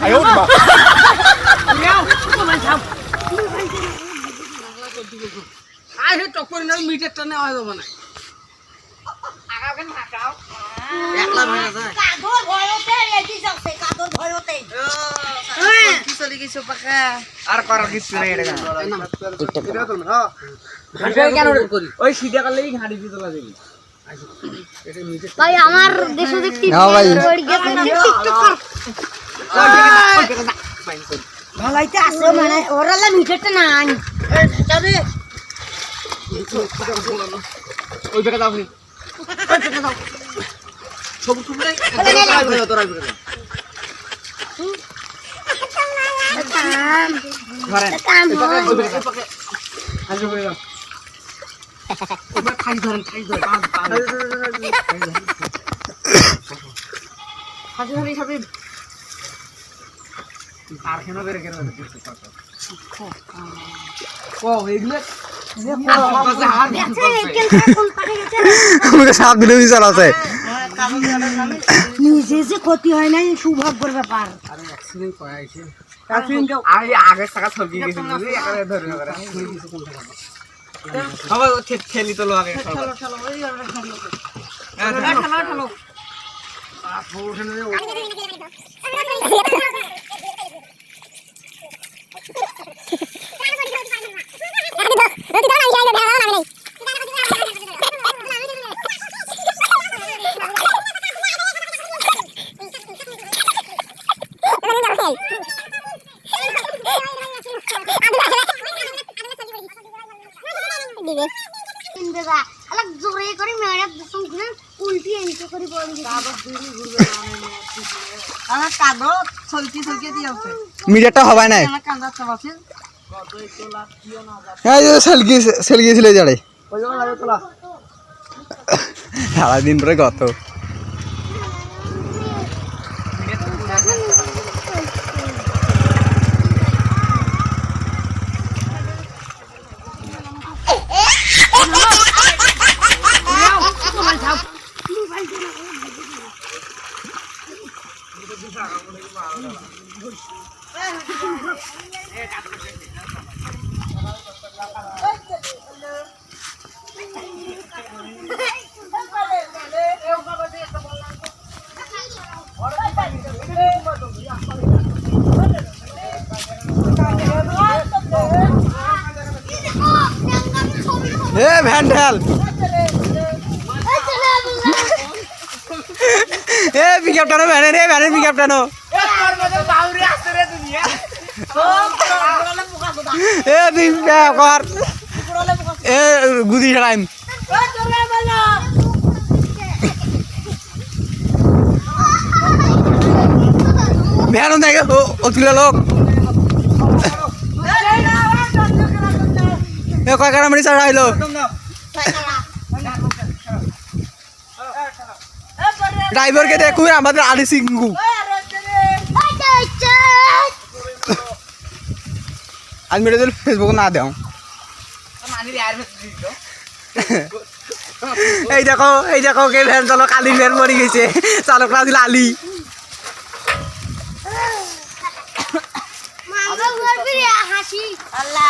আয়ো বাবা আরে টপর না মিটারটা নেওয়া যাবে না আগাবেন হাকাও একলা ভাই আছে কাদর ভয়তে এদি যাচ্ছে কাদর ভয়তে কি চলে গেছে পাকা আর করার কিছু নাই এটা এটা তো না হ্যাঁ কেন করি ওই সিধা করলেই ঘাড়ি দিয়ে তোলা যাবে ভাই আমার দেশে দেখতে নাও ভাই। টিকটকার ভালাইতে আছে মানে ওরালা মিটারটা নাই যাবে ওই বেটা দাও ওই বেটা দাও সব টুকরে তোরা ঘরে কাম ওই বেটা পাকে আজো করে দাও ওটা খাই ধরেন হাজি হাজি সবই আর কেন করে ও এগুলো আমাকে 7 দিনে বিচার আছে নিজে যে ক্ষতি হয় না সৌভাগ্যের ব্যাপার আরে অ্যাক্সিডেন্ট করা হয়েছে আরে আগে টাকা ছবি গেছে বুঝলি একারে ধরে ধরে বাবা ও ঠেলি তো আগে চলো চলো ওই ঠেলো দেবা আলাক জোরে করে মেরে দুসম ঘুরে উল্টি এনকে করে বলি আবার দূরে ঘুরবে আমার কাঁদো ছলকি ছলকি দিয়েছে মিটারটা হবে না আমার কাঁদা চালাছে কত তোলা কিও না এই যে সেল গিয়েছিল জাড়ে ওই জায়গা তোলা সারা দিন ধরে কত এ ভ্যান্ডাল এ পিকআপ টানো ভ্যানের পিকআপ টানো এ তুই কর এ গুদি ছাড়াইম ভ্যানও দেখে ও তুলে লোক এ কয় কারামারি ছাড়া হইলো ড্রাইভারকে দেখুন আমাদের আলি সিংহু আজ মেরে দিল ফেসবুক না দেও এই দেখো কে ভ্যান চালক আলি ভ্যান মরে গেছে চালকরা দিল আলি হাসি আল্লাহ